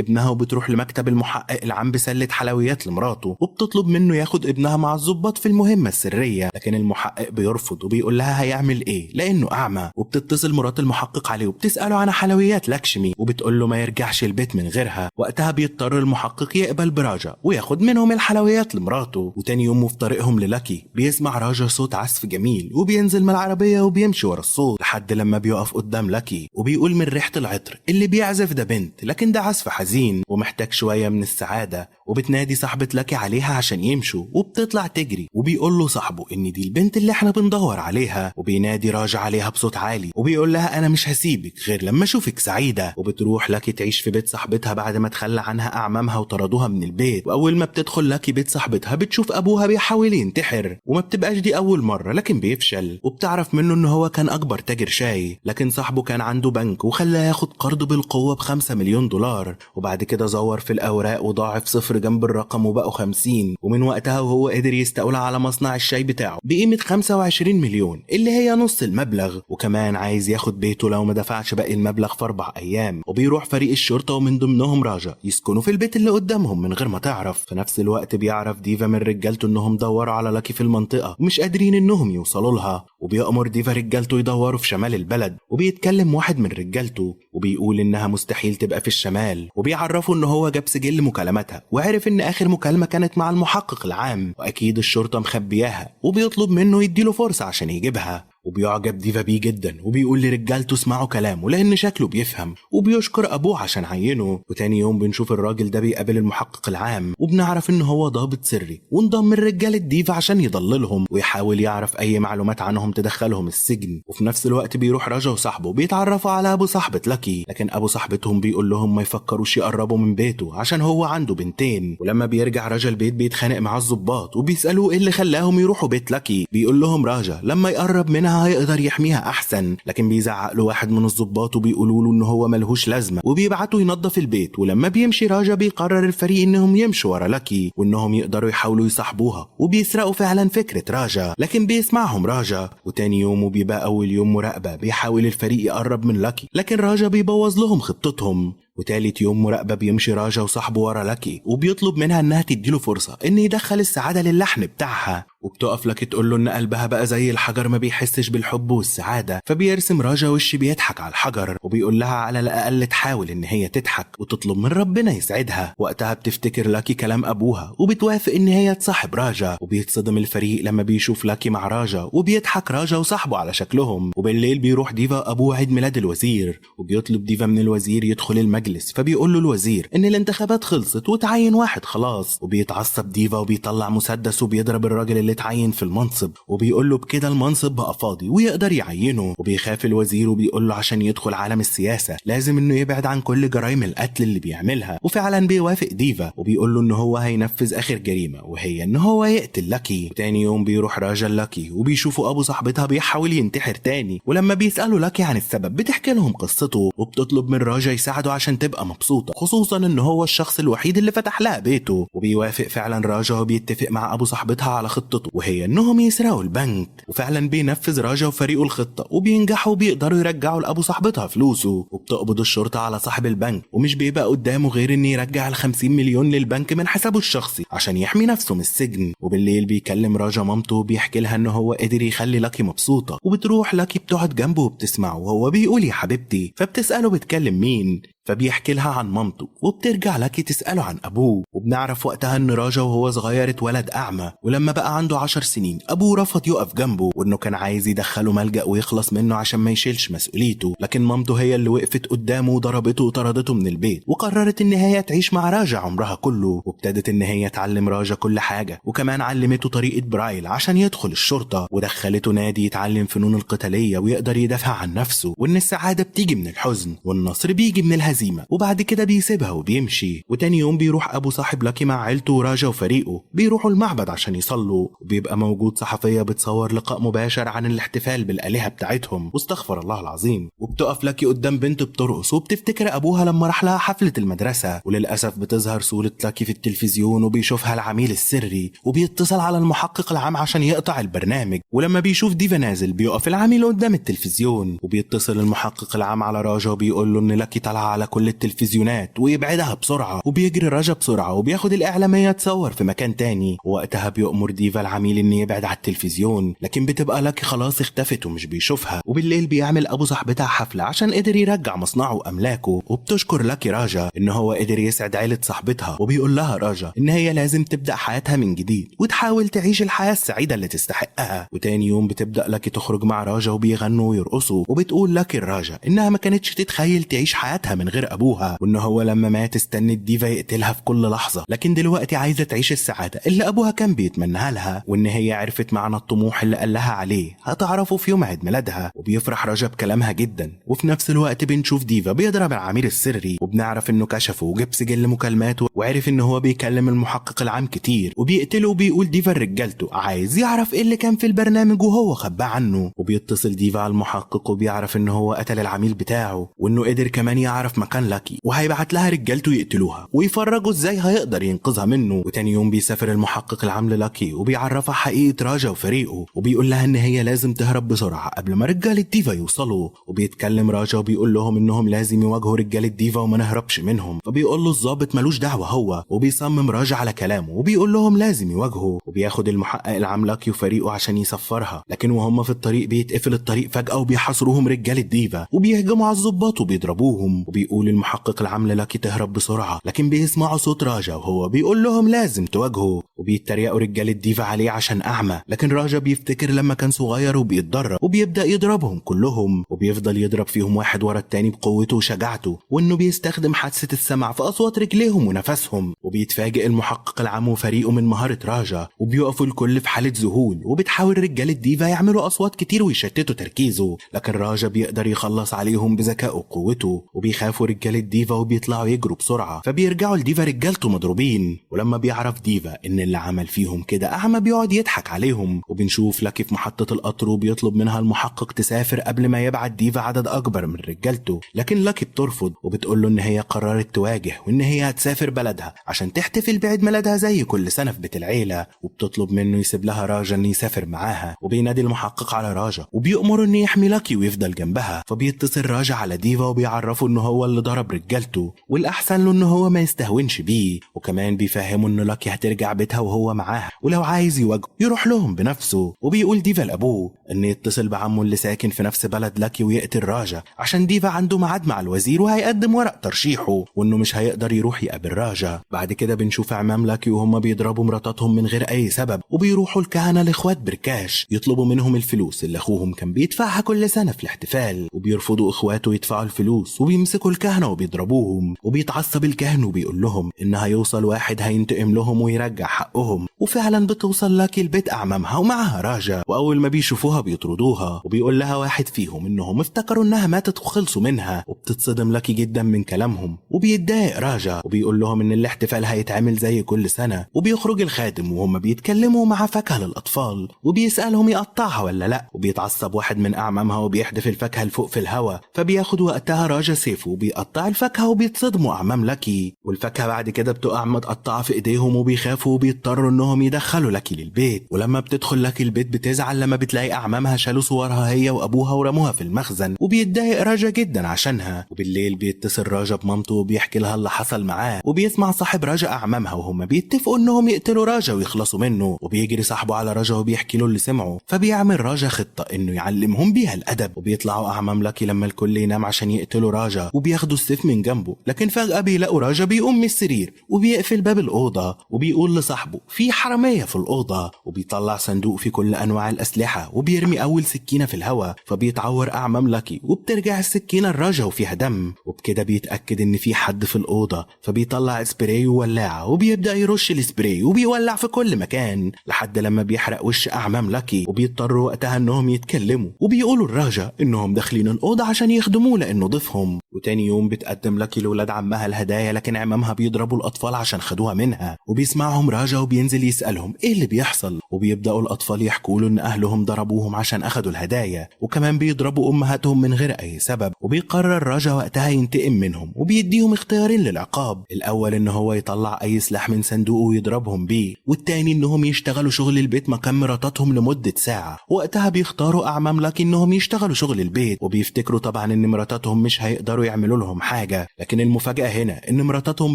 ابنها وبتروح لمكتب المحقق العام بسلة حلويات لمراته، وبتطلب منه ياخد ابنها مع الضباط في المهمة السرية، لكن المحقق بيرفض وبيقول لها هيعمل ايه لانه اعمى. وبتتصل مرات المحقق عليه وبتسأله عن حلويات لاكشمي، وبتقول له ما يرجعش البيت من غيرها. وقتها بيضطر المحقق يقبل براجا وياخد منهم الحلويات لمراته. وتاني يوم في طريقهم للاكي بيسمع راجا صوت عزف جميل، وبينزل من العربية وبيمشي ورا الصوت لحد لما بيقف قدام لاكي، وبيقول من ريحة العطر اللي بيعزف ده بنت، لكن ده عزف حزين ومحتاج شوية من السعادة. وبتنادي صاحبة لاكي عليها عشان يمشوا، وبتطلع تجري، وبيقول له صاحبه ان دي البنت اللي احنا بندور عليها. وبينادي راجا عليها بصوت عالي وبيقول لها انا مش هسيبك غير لما اشوفك سعيدة. وبتروح لاكي تعيش في بيت صاحبتها بعد ما تخلى عنها اعمامها وطردوها من البيت. واول ما بتدخل لاكي بيت صاحبتها بتشوف ابوها بيحاول ينتحر، وما بتبقاش دي اول مرة لكن بيفشل. وبتعرف منه ان هو كان اكبر تاجر شاي، لكن صاحبه كان عنده بنك وخلاه ياخد قرض بالقوة ب5 مليون دولار. وبعد كده زور في الاوراق وضاعف صفر جنب الرقم وبقوا 50. ومن وقتها وهو قدر يستولى على مصنع الشاي بتاعه بقيمة 25 مليون اللي هي نص المبلغ. وكمان عايز ياخد بيته لو ما دفعش باقي المبلغ في 4 ايام. وبيروح فريق الشرطة ومن ضمنهم راجا يسكنوا في البيت اللي قدامهم من غير ما تعرف. في نفس الوقت بيعرف ديفا من رجالته انهم دوروا على لاكي في المنطقة ومش قادرين انهم يوصلوا لها، وبيأمر ديفا رجالته يدوروا في شمال البلد. وبيتكلم واحد من رجالته وبيقول انها مستحيل تبقى في الشمال، وبيعرفوا ان هو جاب سجل مكالماتها وعرف ان اخر مكالمة كانت مع المحقق العام، واكيد الشرطة مخبياها، وبيطلب منه يديله فرصة عشان يجيبها. وبيعجب ديفا بيه جدا وبيقول لرجالته اسمعوا كلامه لان شكله بيفهم، وبيشكر ابوه عشان عينه. وتاني يوم بنشوف الراجل ده بيقابل المحقق العام، وبنعرف ان هو ضابط سري وانضم من رجالة ديفا عشان يضللهم ويحاول يعرف اي معلومات عنهم تدخلهم السجن. وفي نفس الوقت بيروح راجا وصاحبه بيتعرفوا على ابو صاحبة لاكي، لكن ابو صاحبتهم بيقول لهم ما يفكروش يقربوا من بيته عشان هو عنده بنتين. ولما بيرجع راجا البيت بيتخانق مع الضباط وبيسألوه ايه اللي خلاهم يروحوا بيت لاكي. بيقول لهم راجا لما يقرب منها هيقدر يحميها احسن، لكن بيزعق له واحد من الضباط وبيقولوا له ان هو ملهوش لازمه وبيبعتوا ينظف البيت. ولما بيمشي راجا بيقرر الفريق انهم يمشوا ورا لاكي وانهم يقدروا يحاولوا يصاحبوها، وبيسرقوا فعلا فكره راجا، لكن بيسمعهم راجا. وتاني يوم وبيبقى اول يوم مراقبه بيحاول الفريق يقرب من لاكي، لكن راجا بيبوظ لهم خطتهم. وتالت يوم مراقبة بيمشي راجا وصاحبه ورا لاكي وبيطلب منها انها تديله فرصة ان يدخل السعادة للحن بتاعها. وبتقف لاكي تقول له ان قلبها بقى زي الحجر ما بيحسش بالحب والسعادة، فبيرسم راجا وش بيضحك على الحجر وبيقول لها على الاقل تحاول ان هي تضحك وتطلب من ربنا يسعدها. وقتها بتفتكر لاكي كلام ابوها وبتوافق ان هي تصاحب راجا. وبيتصدم الفريق لما بيشوف لاكي مع راجا وبيضحك راجا وصاحبه على شكلهم. وبالليل بيروح ديفا ابوه عيد ميلاد الوزير، وبيطلب ديفا من الوزير يدخل المجلس، فبيقول له الوزير ان الانتخابات خلصت وتعين واحد خلاص. وبيتعصب ديفا وبيطلع مسدس وبيضرب الراجل اللي اتعين في المنصب، وبيقول له بكده المنصب بقى فاضي ويقدر يعينه. وبيخاف الوزير وبيقول له عشان يدخل عالم السياسة لازم انه يبعد عن كل جرائم القتل اللي بيعملها. وفعلا بيوافق ديفا وبيقول له ان هو هينفذ اخر جريمة وهي ان هو يقتل لاكي. تاني يوم بيروح راجا لاكي وبيشوفوا ابو صاحبتها بيحاول ينتحر تاني، ولما بيسألوا لاكي عن السبب بتحكي لهم قصته وبتطلب من راجا يساعده عشان تبقى مبسوطة، خصوصا ان هو الشخص الوحيد اللي فتح لها بيته. وبيوافق فعلا راجا وبيتفق مع ابو صاحبتها على خطته وهي انهم يسرقوا البنك. وفعلا بينفذ راجا وفريقه الخطة وبينجحوا وبيقدروا يرجعوا لابو صاحبتها فلوسه. وبتقبض الشرطة على صاحب البنك ومش بيبقى قدامه غير ان يرجع ال50 مليون للبنك من حسابه الشخصي عشان يحمي نفسه من السجن. وبالليل بيكلم راجا مامته وبيحكي لها ان هو قدر يخلي لاكي مبسوطة، وبتروح لاكي بتقعد جنبه وبتسمعه وهو بيقول يا حبيبتي، فبتسأله بتكلم مين، فبيحكي لها عن مامته. وبترجع لاكي تسأله عن أبوه، وبنعرف وقتها إن راجا وهو صغير اتولد أعمى، ولما بقى عنده 10 سنين أبوه رفض يقف جنبه وإنه كان عايز يدخله ملجأ ويخلص منه عشان ما يشيلش مسؤوليته، لكن مامته هي اللي وقفت قدامه وضربته وطردته من البيت، وقررت إن هي تعيش مع راجا عمرها كله. وابتدت إن هي تعلم راجا كل حاجة، وكمان علمته طريقة برايل عشان يدخل الشرطة، ودخلته نادي يتعلم فنون القتالية ويقدر يدافع عن نفسه، وإن السعادة بتيجي من الحزن والنصر بيجي من الهزيمة. العزيمة، وبعد كده بيسيبها وبيمشي. وتاني يوم بيروح ابو صاحب لاكي مع عيلته وراجا وفريقه بيروحوا المعبد عشان يصلوا، وبيبقى موجود صحفية بتصور لقاء مباشر عن الاحتفال بالآلهة بتاعتهم، واستغفر الله العظيم. وبتقف لاكي قدام بنت بترقص وبتفتكر ابوها لما راح لها حفلة المدرسة، وللأسف بتظهر صورة لاكي في التلفزيون وبيشوفها العميل السري، وبيتصل على المحقق العام عشان يقطع البرنامج. ولما بيشوف ديفا نازل بيقف العميل قدام التلفزيون، وبيتصل المحقق العام على راجا وبيقول له ان لاكي طالعه على كل التلفزيونات ويبعدها بسرعه. وبيجري راجا بسرعه وبياخد الاعلاميه تصور في مكان تاني، ووقتها بيأمر ديفا العميل ان يبعد على التلفزيون، لكن بتبقى لاكي خلاص اختفت ومش بيشوفها. وبالليل بيعمل ابو صاحبتها حفله عشان قدر يرجع مصنعه واملاكه، وبتشكر لاكي راجا ان هو قدر يسعد عيله صاحبتها، وبيقول لها راجا ان هي لازم تبدا حياتها من جديد وتحاول تعيش الحياه السعيده اللي تستحقها. وتاني يوم بتبدا لاكي تخرج مع راجا وبيغنوا ويرقصوا، وبتقول لاكي الراجا انها ما كانتش تتخيل تعيش حياتها من غير ابوها، وان هو لما مات استنت ديفا يقتلها في كل لحظه، لكن دلوقتي عايزه تعيش السعاده اللي ابوها كان بيتمناها لها، وان هي عرفت معنى الطموح اللي قال لها عليه هتعرفه في يوم عيد ميلادها. وبيفرح راجا بكلامها جدا. وفي نفس الوقت بنشوف ديفا بيضرب العميل السري، وبنعرف انه كشفه وجاب سجل مكالماته وعرف ان هو بيكلم المحقق العام كتير، وبيقتله. وبيقول ديفا لرجالته عايز يعرف ايه اللي كان في البرنامج وهو خباه عنه، وبيتصل ديفا على المحقق وبيعرف ان هو قتل العميل بتاعه، وانه قدر كمان يعرف مكان لاكي وهيبعت لها رجالته يقتلوها ويفرجوا ازاي هيقدر ينقذها منه. وتاني يوم بيسافر المحقق العام للاكي وبيعرفها حقيقة راجا وفريقه، وبيقول لها ان هي لازم تهرب بسرعة قبل ما رجال ديفا يوصلوا. وبيتكلم راجا وبيقول لهم انهم لازم يواجهوا رجال ديفا وما نهربش منهم، فبيقول له الضابط ملوش دعوة هو، وبيصمم راجا على كلامه وبيقول لهم لازم يواجهوا. وبياخد المحقق العام لاكي وفريقه عشان يسفرها، لكن وهم في الطريق بيتقفل الطريق فجأة وبيحاصروهم رجال ديفا وبيهجموا على الضباط وبيضربوهم. وبيقول المحقق العام للاكي تهرب بسرعة، لكن بيسمعوا صوت راجا وهو بيقول لهم لازم تواجهوا، وبيتريقوا رجال ديفا عليه عشان أعمى، لكن راجا بيفتكر لما كان صغير وبيتدرب وبيبدأ يضربهم كلهم، وبيفضل يضرب فيهم واحد ورا التاني بقوته وشجاعته، وانه بيستخدم حادثة السمع في أصوات رجليهم ونفسهم. وبيتفاجئ المحقق العام وفريقه من مهارة راجا، وبيقفوا الكل في حالة ذهول، وبتحاول رجال ديفا يعملوا أصوات كتير ويشتتوا تركيزه، لكن راجا بيقدر يخلص عليهم بذكائه وقوته. وبيخافوا رجال ديفا وبيطلعوا يجروا بسرعة، فبيرجعوا لديفا رجالته مضروبين. ولما بيعرف ديفا ان اللي عمل فيهم كده أعمى بيقعد يضحك عليهم. وبنشوف لاكي في محطة القطر وبيطلب منها المحقق تسافر قبل ما يبعت ديفا عدد أكبر من رجالته، لكن لاكي بترفض وبتقول له ان هي قررت تواجه، وان هي هتسافر بلدها عشان تحتفل بعيد ميلادها زي كل سنة في بيت العيلة. وبتطلب منه يسيب لها راجا ان يسافر معاها، وبينادي المحقق على راجا وبيأمره ان يحمي لاكي ويفضل جنبها. فبيتصل راجا على ديفا وبيعرفه ان هو اللي ضرب رجالته، والاحسن له ان هو ما يستهونش بيه، وكمان بيفهمه ان لاكي هترجع بيتها وهو معاها، ولو عايز يواجهه يروح لهم بنفسه. وبيقول ديفا لابوه ان يتصل بعمه اللي ساكن في نفس بلد لاكي ويقتل راجا، عشان ديفا عنده ميعاد مع الوزير وهيقدم ورق ترشيحه، وانه مش هيقدر يروح يقابل راجا. بعد كده بنشوف عمام لاكي وهم بيضربوا مراتاتهم من غير اي سبب، وبيروحوا الكهنة لاخوات بركاش يطلبوا منهم الفلوس اللي اخوهم كان بيدفعها كل سنة في الاحتفال، وبيرفضوا اخواته يدفعوا الفلوس وبيمسكوا الكهنة وبيضربوهم. وبيتعصب الكاهن وبيقول لهم ان هيوصل واحد هينتقم لهم ويرجع حقهم، وفعلا بتوصل لاكي البيت اعمامها ومعها راجا، واول ما بيشوفوها بيطردوها. وبيقول لها واحد فيهم انهم افتكروا انها ماتت وخلصوا منها، وبتتصدم لاكي جدا من كلامهم، وبيتضايق راجا وبيقول لهم ان الاحتفال هيتعمل زي كل سنة. وبيخرج الخادم وهم بيتكلموا مع فاكهة للاطفال وبيسألهم يقطعها ولا لا، وبيتعصب واحد من اعمامها وبيحدف الفاكهة لفوق في الهواء، فبياخد وقتها راجا سيفه وبيقطع الفاكهة وبيتصدموا اعمام لاكي، والفاكهة بعد كده بتقع متقطعة في ايديهم وبيخافوا وبيضطروا انهم يدخلوا لاكي للبيت. ولما بتدخل لاكي البيت بتزعل لما بتلاقي اعمامها شالوا صورها هي وابوها ورموها في المخزن، وبيتضايق راجا جدا عشانها. وبالليل بيتصل راجا بمامته وبيحكي لها اللي حصل معاه، وبيسمع صاحب راجا اعمامها وهم بيتفقوا انهم يقتلوا راجا ويخلصوا منه، وبيجري صاحبه على راجا وبيحكي له اللي سمعه، فبيعمل راجا خطة انه يعلمهم بيها الادب. وبيطلعوا اعمام لاكي لما الكل ينام عشان يقتلوا راجا وبياخدوا السيف من جنبه، لكن فجأة بيلاقوا راجا بيقوم من السرير وبيقفل باب الأوضة، وبيقول لصاحبه في حرامية في الأوضة، وبيطلع صندوق فيه كل أنواع الأسلحة وبيرمي أول سكينة في الهواء، فبيتعور أعمام لاكي وبترجع السكينة الراجا وفيها دم. وبكده بيتأكد إن في حد في الأوضة، فبيطلع سبراي وولاعة وبيبدأ يرش السبراي وبيولع في كل مكان لحد لما بيحرق وش أعمام لاكي، وبيضطروا وقتها إنهم يتكلموا وبيقولوا الراجا إنهم داخلين الأوضة عشان يخدموه لأنه ضيفهم. وتاني يوم بتقدم لاكي لولاد عمها الهدايا، لكن عمامها بيضربوا الأطفال عشان خدوها منها، وبيسمعهم راجا وبينزل يسألهم ايه اللي بيحصل، وبيبدأوا الأطفال يحكوا له ان أهلهم ضربوهم عشان أخدوا الهدايا، وكمان بيضربوا أمهاتهم من غير أي سبب. وبيقرر راجا وقتها ينتقم منهم، وبيديهم اختيارين للعقاب، الأول ان هو يطلع أي سلاح من صندوقه ويضربهم بيه، والتاني انهم يشتغلوا شغل البيت مكان مراتاتهم لمدة ساعة. وقتها بيختاروا أعمام لاكي انهم يشتغلوا شغل البيت، وبيفتكروا طبعا ان مراتاتهم مش هيقدروا يعملوا لهم حاجة. لكن المفاجأة هنا ان مراتاتهم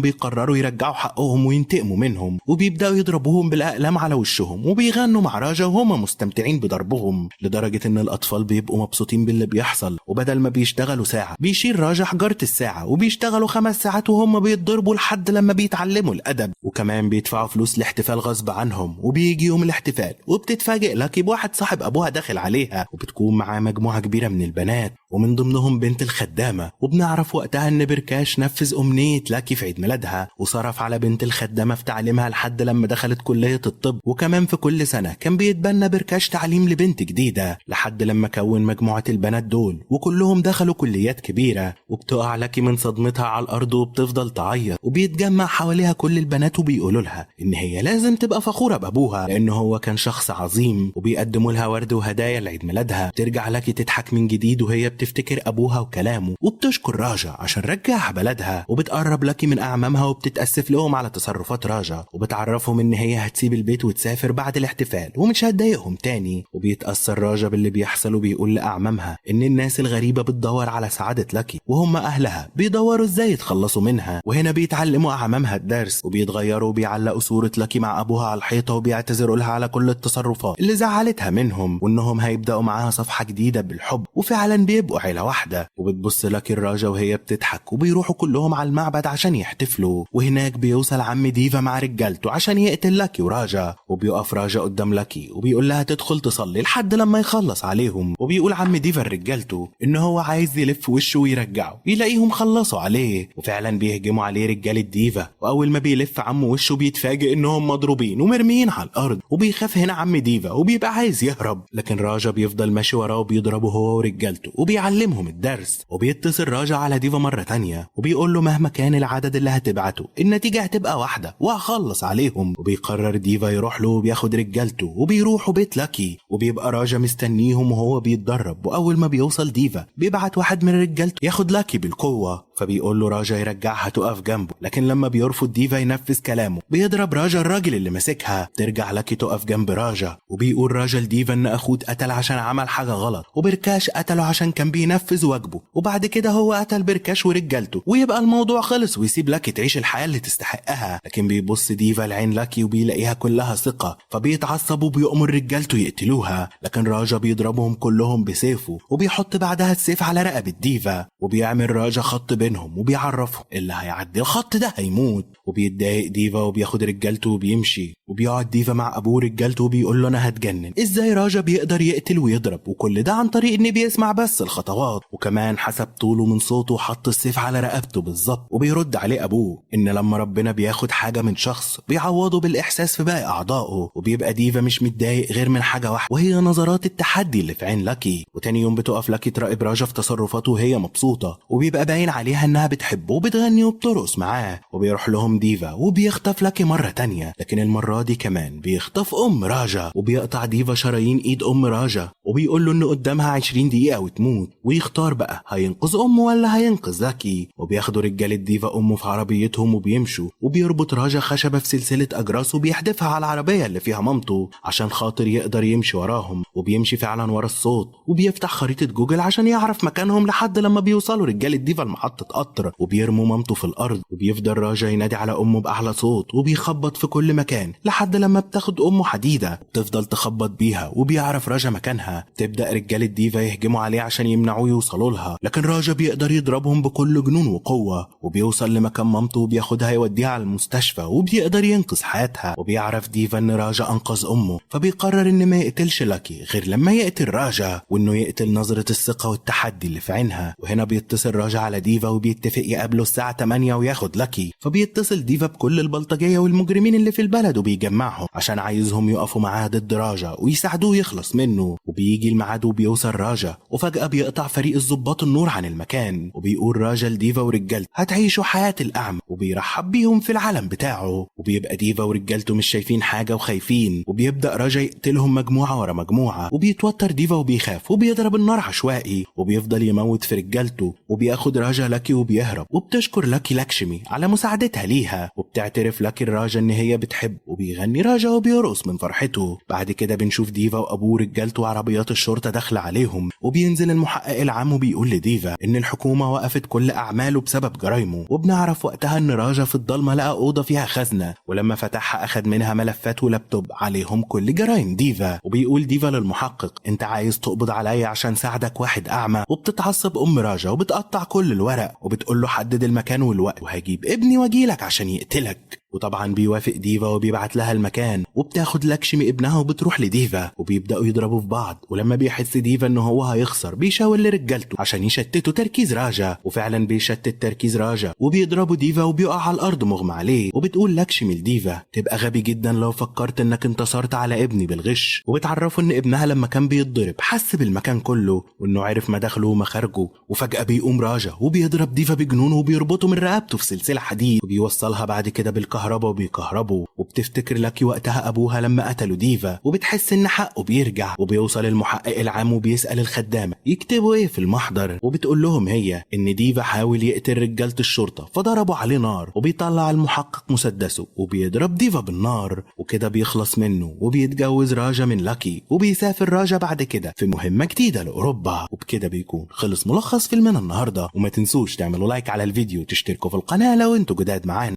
بيقرروا يرجعوا حقهم وينتقموا منهم، وبيبدأوا يضربوهم بالأقلام على وشهم، وبيغنوا مع راجا وهم مستمتعين بضربهم، لدرجة ان الأطفال بيبقوا مبسوطين باللي بيحصل. وبدل ما بيشتغلوا ساعة بيشيل راجا حجارة الساعة، وبيشتغلوا 5 ساعات وهم بيتضربوا لحد لما بيتعلموا الأدب. وكمان بيدفعوا فلوس الاحتفال غصب عنهم. وبيجي يوم الاحتفال وبتتفاجئ لاكي بواحد صاحب أبوها داخل عليها، وبتكون معاه مجموعة كبيرة من البنات ومن ضمنهم بنت الخدامة. وبنعرف وقتها ان بركاش نفذ أمنية لاكي في عيد ميلادها، وصرف على بنت الخدامة في تعليمها لحد لما دخلت كلية الطب. وكمان في كل سنة كان بيتبنى بركاش تعليم لبنت جديدة لحد لما كون مجموعة البنات دول، وكلهم دخلوا كليات كبيرة. وبتقع لاكي من صدمتها على الأرض وبتفضل تعيط، وبيتجمع حواليها كل البنات وبيقولوا لها ان هي لازم تبقى فخورة بأبوها لأنه هو كان شخص عظيم، وبيقدموا لها ورد وهدايا لعيد ميلادها. ترجع لاكي تضحك من جديد وهي بتفتكر أبوها وكلامه، وبتشكر راجا عشان رجعها بلدها. وبتقرب لاكي من أعمامها وبتتأسف لهم على تصرفات راجا، وبتعرفهم ان هي هتسيب البيت وتسافر بعد الاحتفال ومش هتضايقهم تاني. وبيتأثر راجا باللي بيحصل، وبيقول لأعمامها ان الناس الغريبة بتدور على سعادة لاكي، وهم أهلها بيدوروا ازاي يتخلصوا منها. وهنا بيتعلموا أعمامها الدرس، وبيتغيروا وبيعلقوا صورة لاكي مع أبوها على الحيطة، وبيعتذروا لها على كل التصرفات اللي زعلتها منهم، وانهم هيبدأوا معاها صفحة جديدة بالحب. وفعلا بيبقوا عيلة واحدة. وبتبص لاكي الراجا وهي بتضحك، وبيروحوا كلهم على المعبد عشان يحتفلوا. وهناك بيوصل عم ديفا مع رجالته عشان يقتل لاكي وراجا، وبيقف راجا قدام لاكي وبيقول لها تدخل تصلي لحد لما يخلص عليهم. وبيقول عم ديفا لرجالته ان هو عايز يلف وشه ويرجعه، يلاقيهم خلصوا عليه. وفعلا بيهجموا عليه رجال الديفا، واول ما بيلف عمه وشه بيتفاجئ انهم مضروبين ومرميين على الارض. وبيخاف هنا عم ديفا وبيبقى عايز يهرب، لكن راجا بيفضل ماشي وراه وبيضربه هو ورجالته وبيعلمهم الدرس. وبيتصل راجا على ديفا مرة تانية وبيقول له مهما كان العدد اللي هتبعته النتيجة هتبقى واحدة وهخلص عليهم. وبيقرر ديفا يروح له وبياخد رجالته وبيروحوا بيت لاكي، وبيبقى راجا مستنيهم وهو بيتدرب. واول ما بيوصل ديفا بيبعت واحد من رجالته ياخد لاكي بالقوة، فبيقول له راجا يرجعها تقف جنبه، لكن لما بيرفض ديفا ينفذ كلامه بيضرب راجا الراجل اللي ماسكها. ترجع لاكي تقف جنب راجا، وبيقول راجا لديفا ان اخوه اتقتل عشان عمل حاجة غلط، وبركاش قتله عشان كان بينفذ واجبه، وبعد كده هو قتل بركاش ورجالته ويبقى الموضوع خلص ويسيب لاكي تعيش الحياة اللي تستحقها. لكن بيبص ديفا لعين لاكي وبيلاقيها كلها ثقة، فبيتعصب وبيأمر رجالته يقتلوها، لكن راجا بيضربهم كلهم بسيفه وبيحط بعدها السيف على رقبة ديفا، وبيعمل راجا خط بينهم وبيعرفهم اللي هيعدي الخط ده هيموت. وبيتضايق ديفا وبياخد رجالته وبيمشي، وبيقعد ديفا مع ابوه رجالته وبيقول له انا هتجنن ازاي راجا بيقدر يقتل ويضرب، وكل ده عن طريق ان بيسمع بس الخطوات. وكمان حسب طوله من صوته وحط السيف على رقبته بالظبط. وبيرد عليه ابوه ان لما ربنا بياخد حاجه من شخص بيعوضه بالاحساس في باقي اعضائه. وبيبقى ديفا مش متضايق غير من حاجه واحده، وهي نظرات التحدي اللي في عين لاكي. وتاني يوم بتقف لاكي تراقب راجا في تصرفاته وهي مبسوطه، وبيبقى باين عليها انها بتحبه وبتغني وبترقص معاه. وبيروح لهم ديفا وبيخطف لاكي مره تانية، لكن المره دي كمان بيخطف ام راجا، وبيقطع ديفا شرايين ايد ام راجا، وبيقول له انه قدامها 20 دقيقه وتموت، ويختار بقى هينقذ امه ولا هينقذ لاكي. وبياخدوا رجاله ديفا امه في عربيتهم وبيمشوا، وبيربط راجا خشبه في سلسله اجراس وبيحدفها على العربيه اللي فيها مامته عشان خاطر يقدر يمشي وراهم. وبيمشي فعلا ورا الصوت، وبيفتح خريطه جوجل عشان يعرف مكانهم لحد لما بيوصلوا رجاله ديفا لمحطه قطر، وبيرموا مامته في الارض. وبيفضل راجا ينادي على امه باعلى صوت وبيخبط في كل مكان لحد لما بتاخد امه حديده بتفضل تخبط بيها، وبيعرف راجا مكانها. تبدا رجاله ديفا يهجموا عليه عشان يمنعوه يوصلوا لها، لكن راجا بيقدر يضربهم بكل جنون وقوه، وبيوصل لمكان مامته وبياخدها يوديها على المستشفى وبيقدر ينقذ حياتها. وبيعرف ديفا ان راجا انقذ امه، فبيقرر ان ما يقتلش لاكي غير لما يقتل راجا، وانه يقتل نظره الثقه والتحدي اللي في عينها. وهنا بيتصل راجا على ديفا وبيتفق يقابله الساعة 8 وياخد لاكي. فبيتصل ديفا بكل البلطجية والمجرمين اللي في البلد وبيجمعهم عشان عايزهم يقفوا معاه ضد راجا ويساعدوه يخلص منه. وبيجي الميعاد وبيوصل راجا، وفجأة بيقطع فريق الضباط النور عن المكان، وبيقول راجا لديفا ورجالته هتعيشوا حياة الأعمى، وبيرحب بيهم في العالم بتاعه. وبيبقى ديفا ورجالته مش شايفين حاجة وخايفين، وبيبدأ راجا يقتلهم مجموعة ورا مجموعة، وبيتوتر ديفا وبيخاف وبيضرب النار عشوائي، وبيفضل يموت في رجالته. وبياخد راجا لاكي وبيهرب، وبتشكر لاكي لاكشمي على مساعدتها ليها، وبتعترف لاكي لراجا ان هي بتحب، وبيغني راجا وبيرقص من فرحته. بعد كده بنشوف ديفا وابوه ورجالته وعربيات الشرطة داخلة عليهم، وبينزل المحقق العام وبيقول لديفا ان الحكومة وقفت كل اعماله بسبب جرايمه. وبنعرف وقتها ان راجا في الضلمة لقى اوضة فيها خزنة، ولما فتحها اخد منها ملفات ولابتوب عليهم كل جرايم ديفا. وبيقول ديفا للمحقق انت عايز تقبض عليا عشان ساعدك واحد اعمى؟ وبتتعصب ام راجا وبتقطع كل الورق، وبتقول له حدد المكان والوقت وهجيب ابني واجيلك عشان يقتلك. وطبعا بيوافق ديفا وبيبعت لها المكان، وبتاخد لاكشمي ابنها وبتروح لديفا، وبيبداوا يضربوا في بعض. ولما بيحس ديفا ان هو هيخسر بيشاور لرجالته عشان يشتتوا تركيز راجا، وفعلا بيشتت تركيز راجا وبيضربوا ديفا وبيقع على الارض مغمى عليه. وبتقول لاكشمي لديفا تبقى غبي جدا لو فكرت انك انتصرت على ابني بالغش. وبتعرفه ان ابنها لما كان بيتضرب حس بالمكان كله، وانه عرف مداخله ومخارجه. وفجأة بيقوم راجا وبيضرب ديفا بجنونه وبيربطه من رقبته في سلسلة حديد، وبيوصلها بعد كده بالكهرباء وبيكهربوا. وبتفتكر لاكي وقتها ابوها لما قتلوا ديفا، وبتحس ان حقه بيرجع. وبيوصل المحقق العام وبيسأل الخدامة يكتبوا ايه في المحضر، وبتقول لهم هي ان ديفا حاول يقتل رجالة الشرطة فضربوا عليه نار. وبيطلع المحقق مسدسه وبيضرب ديفا بالنار، وكده بيخلص منه وبيتجوز راجا من لاكي. وبيسافر راجا بعد كده في مهمة جديدة لأوروبا. وبكده بيكون خلص ملخص فيلمنا النهاردة. وما تنسوش تعملوا لايك على الفيديو وتشتركوا في القناة لو انتوا جداد معانا.